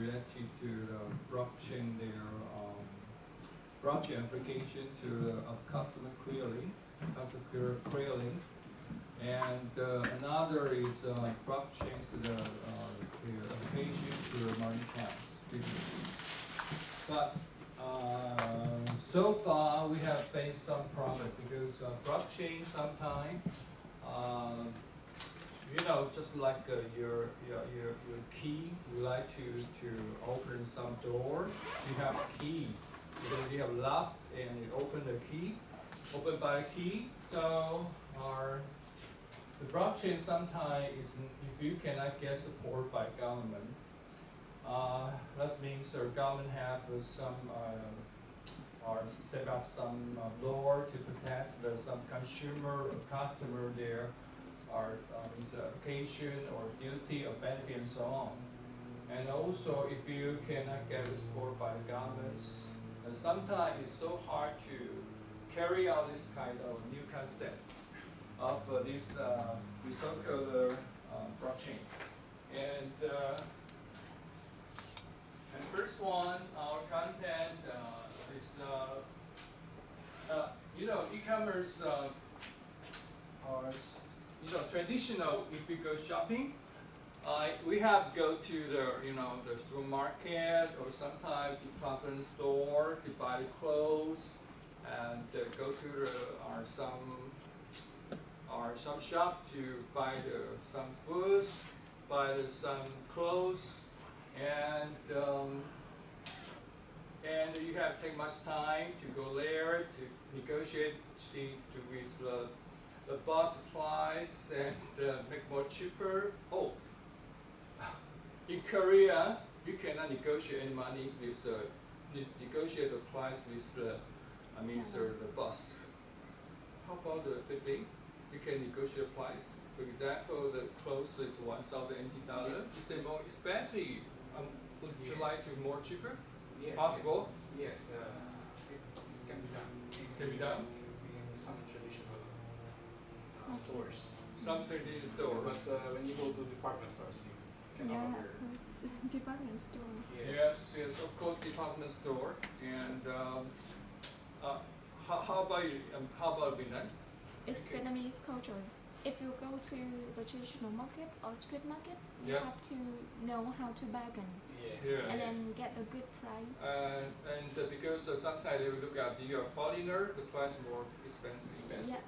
related to the blockchain, their blockchain application to customer queries, and another is blockchain the application to maritime business. But so far we have faced some problem because blockchain sometimes, just like your key, you like to open some door. You have key because you have lock and you open the key, open by a key. So the blockchain sometimes is if you cannot get support by government. That means the government have some or set up some law to protect some consumer or customer there, or is application or duty or benefit and so on. And also, if you cannot get support by the governments, and sometimes it's so hard to carry out this kind of new concept of this so-called blockchain. And first one, our content is, e-commerce or, traditional, if we go shopping, we have to go to the supermarket or sometimes department store to buy the clothes, and go to some shop to buy some foods, buy some clothes, and you have to take much time to go there to negotiate with the bus supplies and make more cheaper. Oh, in Korea, you cannot negotiate any money with negotiate the price with the bus. How about the Philippines? You can negotiate price. For example, the clothes is $1,000 NT. You say more expensive. Would you like to more cheaper? Yeah, possible? Yes, it can be done. Can be done? In some traditional stores. Some traditional stores. But when you go to department stores, you cannot order. Department store. Yes, of course, department store. And how about you? How about Vietnam? It's Vietnamese culture. If you go to the traditional markets or street markets, you have to know how to bargain. Yes. And then get a good price. And because sometimes they will look at you're a foreigner, the price more expensive. Yes.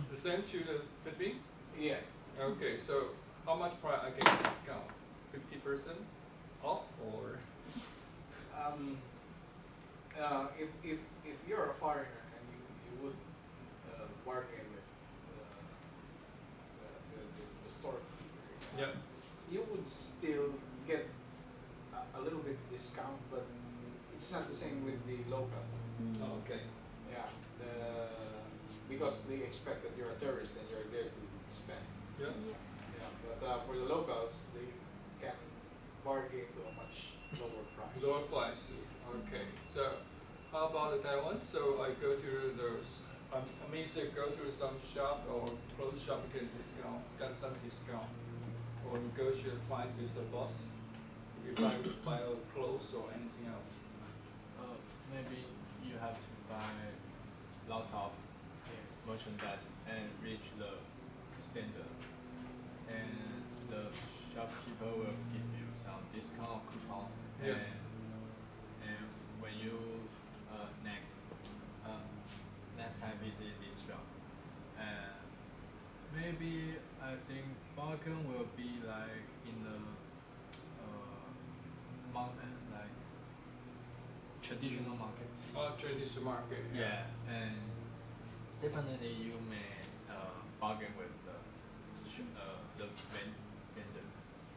The same to the Philippines? Yeah. Okay, so how much price I get discount? 50% off or? If you're a foreigner and you would bargain with the storekeeper, Yeah. you would still get a little bit discount, but it's not the same with the local. Okay. Yeah, because they expect that you're a tourist and you're there to spend. Yeah. Yeah, but for the locals, they can bargain to a much lower price. Lower price. Okay. So how about the Taiwan? So I go to those. Go to some shop or clothes shop, you can get some discount, or negotiate price with the boss. You buy clothes or anything else. Maybe you have to buy lots of merchandise and reach the standard, and the shopkeeper will give you some discount coupon. Yeah. And when you next time visit this shop, maybe I think bargain will be like in the like traditional markets. Traditional market. Yeah, and definitely you may bargain with the vendor.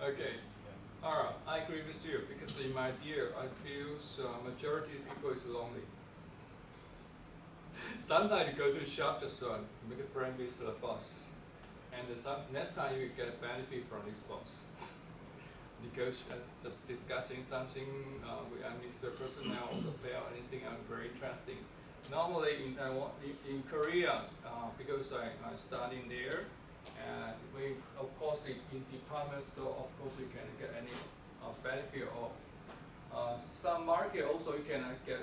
Okay. Yeah. All right, I agree with you because in my view, I feel majority of people is lonely. Sometimes you go to the shop just to make a friend with the boss, and next time you get a benefit from this boss. Because just discussing something with the personnel also fail anything very interesting. Normally in Taiwan, in Korea, because I studying there, and of course in department store, of course you can get any benefit of. Some market also you cannot get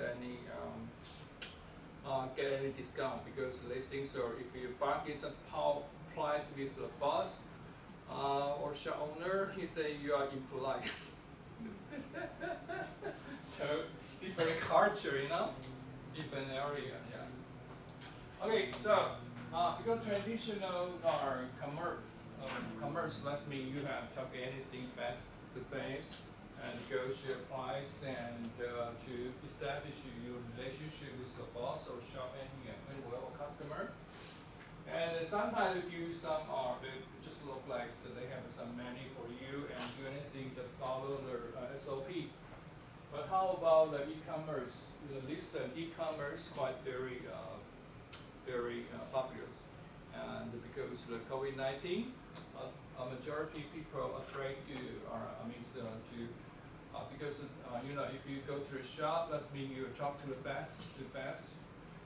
any discount because they think so. If you bargain some price with the boss or shop owner, he say you are impolite. So different culture, different area, yeah. Okay, so because traditional or commerce lets me you have talk anything face to face and negotiate price and to establish your relationship with the boss or shop anywhere or customer. And sometimes you give some they just look like so they have some money for you and do anything just follow the SOP. But how about the e-commerce? Listen, e-commerce quite very popular, and because the COVID-19, a majority people afraid to because if you go to a shop, that means you talk to the fast.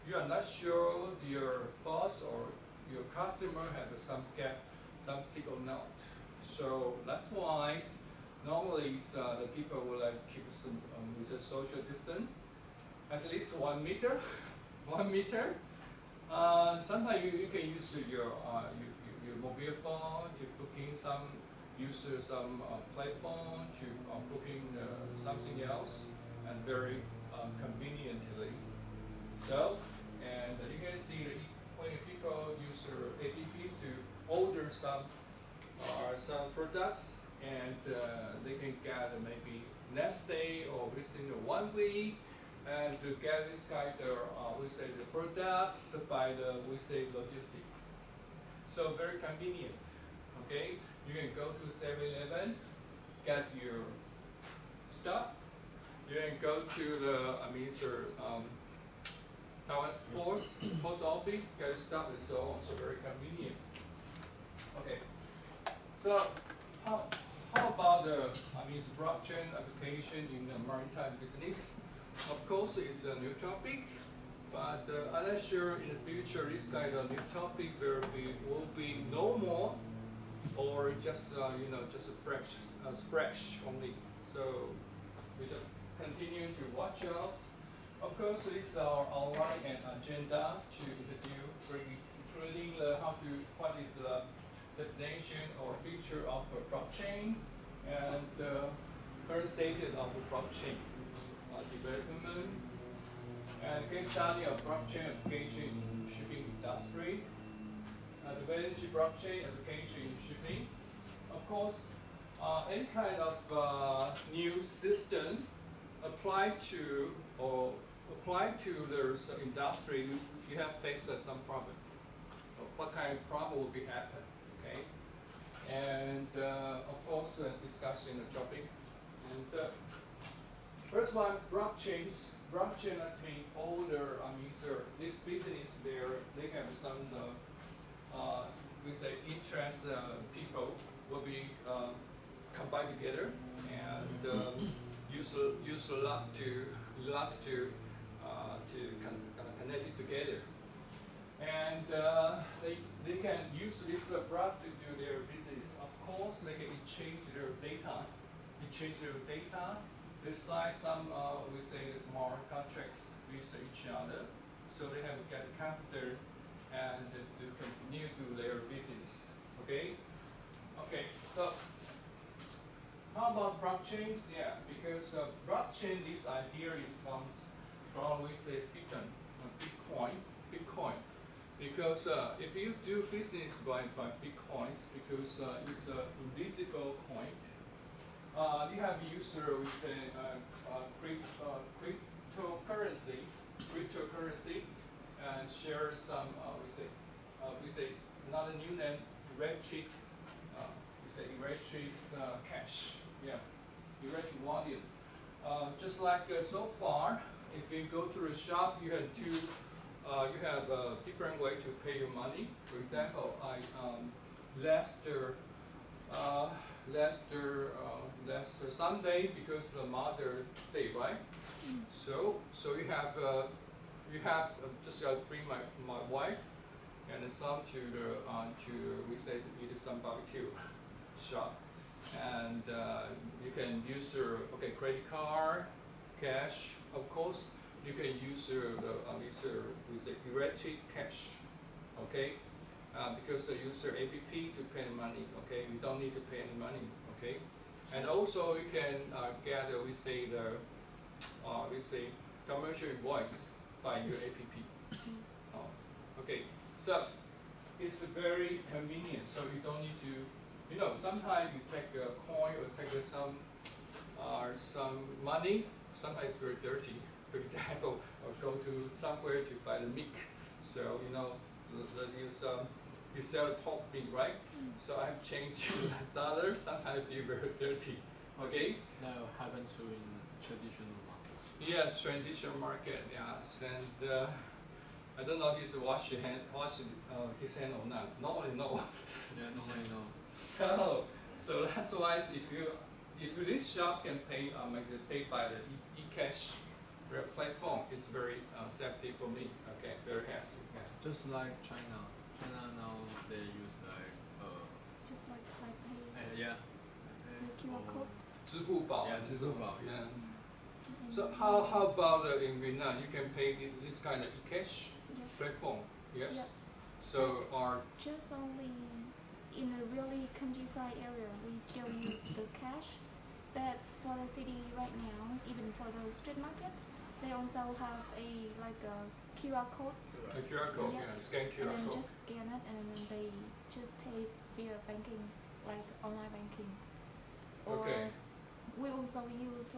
You are not sure your boss or your customer have some signal. So that's why normally the people will keep some with a social distance, at least 1 meter, 1 meter. Sometimes you can use your mobile phone to booking use some platform to booking something else and very conveniently. So, and you can see when people use their app to order some products, and they can get maybe next day or within 1 week, and to get this kind of the products by the logistic. So very convenient. Okay, you can go to 7-Eleven, get your stuff. You can go to the Taiwan post office, get stuff and so on. So very convenient. Okay, so how about the blockchain application in the maritime business? Of course, it's a new topic, but I'm not sure in the future this kind of new topic will be no more, or just just a fresh only. So we just continue to watch out. Of course, it's our online and agenda to introduce, including what is the definition or feature of a blockchain and the current status of the blockchain development and case study of blockchain application in shipping industry, advantage blockchain application in shipping. Of course, any kind of new system applied to the industry, you have faced some problem. What kind of problem will be happen? Okay, and of course, discussing the topic. And first one, blockchains. Blockchain has been older. This business they have some interest people will be combined together and use a lot to connect it together. And they can use this block to do their business. Of course, they can exchange their data. They sign some smart contracts with each other, so they have to get capital and to continue to their business. Okay. So how about blockchains? Yeah, because blockchain, this idea comes from Bitcoin. Because if you do business by Bitcoins, because it's an invisible coin. You have user with cryptocurrency, and share some another new name, Electrics. Electrics cash. Yeah, electric wallet. Just like so far, if you go to the shop, you have a different way to pay your money. For example, last Sunday, because the Mother's Day, right? So you have just bring my wife and some to eat some barbecue shop. and you can use your credit card, cash, of course. You can use with the electric cash, okay? Because you use your app to pay money, okay? You don't need to pay any money, okay? And also you can get we say commercial invoice by your app. Okay, so it's very convenient. So you don't need to, sometimes you take a coin or take some money. Sometimes it's very dirty. For example, or go to somewhere to buy the milk. So you sell pork meat, right? So I have changed to $1. Sometimes I feel very dirty. Okay. That will happen to in traditional markets. Yeah, traditional market. Yes, and I don't know if he's wash his hand or not. Normally no. Yeah, normally no. So that's why if this shop can pay by the e-cash platform, it's very safety for me. Okay, very hassy. Yeah. Just like China. China now they use Just like Taipei, yeah. the QR code. 支付宝. Yeah, 支付宝. Yeah. So how about in Vietnam? You can pay this kind of e-cash platform. Yes. Yep. So Just only in a really countryside area, we still use the cash. But for the city right now, even for those street markets, they also have a QR code. a QR code, Yeah. scan QR And then code. just scan it, and then they just pay via banking, like online banking. Or Okay. we also use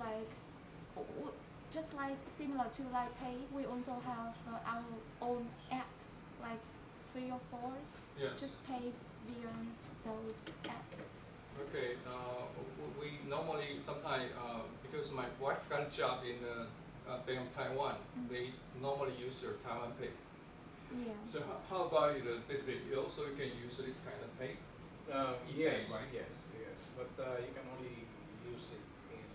just like similar to like Pay, we also have our own app, like 3 or 4. Yes. Just pay via those apps. Okay. We normally sometimes because my wife got a job in Bank of Taiwan, they normally use your Taiwan Pay. Yeah. So how about you? You also can use this kind of pay. Yes, right? yes, but you can only use it in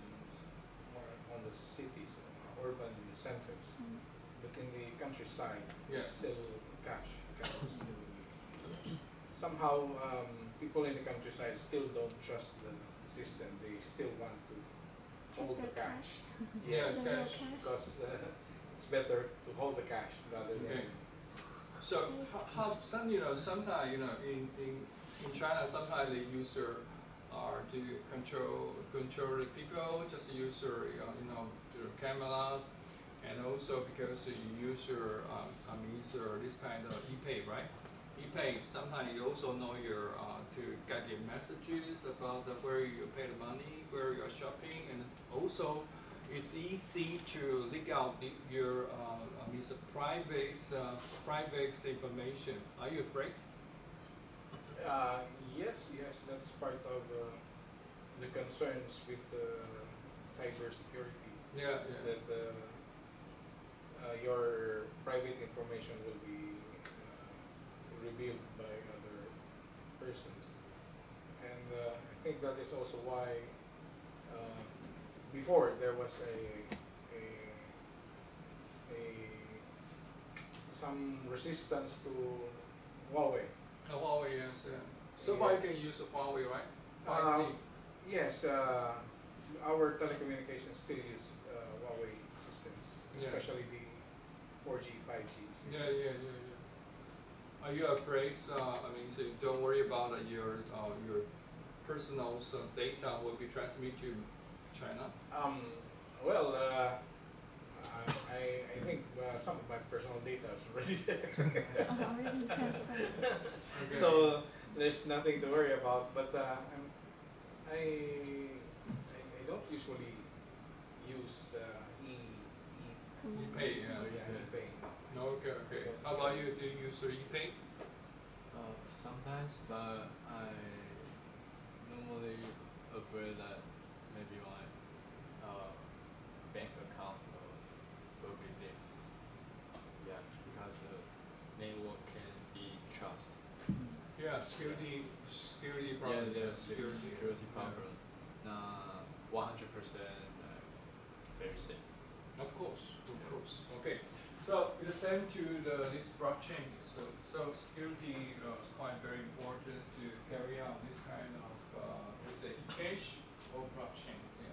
more on the cities, urban centers. But in the countryside, Yes. it's still cash. Cash is still somehow people in the countryside still don't trust the system. They still want to hold the Take the cash. Yeah, The cash. cash. Because it's better to hold the cash rather than. Okay. So sometimes in China sometimes they use to control the people, just use your camera, and also because you use this kind of e-pay, right? E-pay sometimes you also know to get your messages about where you pay the money, where you're shopping, and also it's easy to leak out your private information. Are you afraid? Yes, that's part of the concerns with cybersecurity. Yeah. That your private information will be revealed by other persons, and I think that is also why before there was some resistance to Huawei. Huawei, yes. So far you can use Huawei, right? 5G. Yes, our telecommunications still use Huawei systems, especially the 4G, 5G systems. Yeah. Are you afraid? So don't worry about your personal data will be transmitted to China. Well, I think some of my personal data is already there. Already transferred. Okay. So there's nothing to worry about. But I don't usually use e-pay, e-pay. No, okay. How about you? Do you use e-pay? Sometimes, but I normally afraid that maybe my bank account will be leaked. Yeah, because the network can be trust. Yeah, security problem. Yeah, there's security problem. 100% very safe. Of course. Okay. So the same to this blockchain. So security is quite very important to carry out this kind of say Yi-Chih or blockchain. Yeah.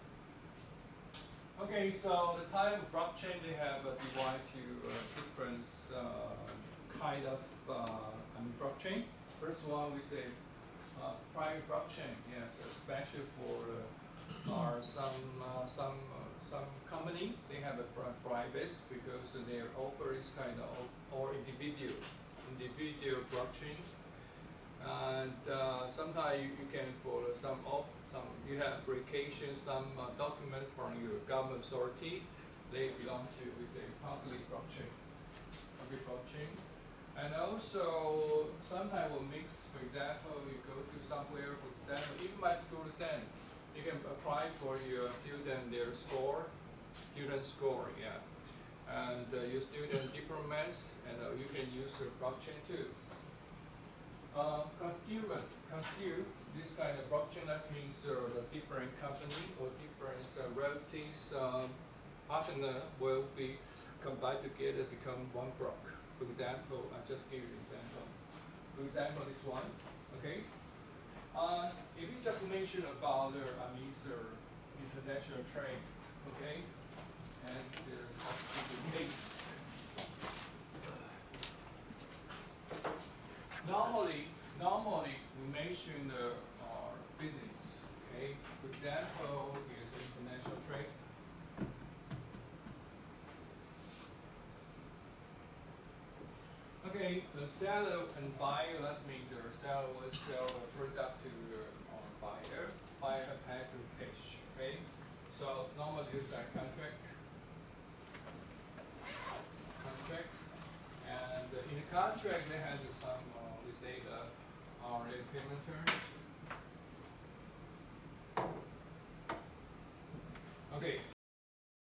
Okay, so the type of blockchain they have divided to different kind of blockchain. First one we say private blockchain. Yes, especially for some company they have a private because their offer is kind of or individual blockchains. And sometimes you can for some you have application, some document from your government authority, they belong to we say public blockchain. And also sometimes we'll mix, for example, you go to somewhere, for example, even my school send, you can apply for your student student score, yeah. And your student diplomas, and you can use the blockchain too. Constitute this kind of blockchain, that means the different company or different relatives partner will be combined together, become one block. For example, I just give you an example. For example, this one, okay? If you just mention about the international trades, okay? And the case. Normally we mention our business, okay? For example, here's international trade. Okay, the seller and buyer, that means the seller will sell a product to the buyer. Buyer have paid to cash, okay? So normally this is a contracts, and in the contract they have some we say the payment terms. Okay.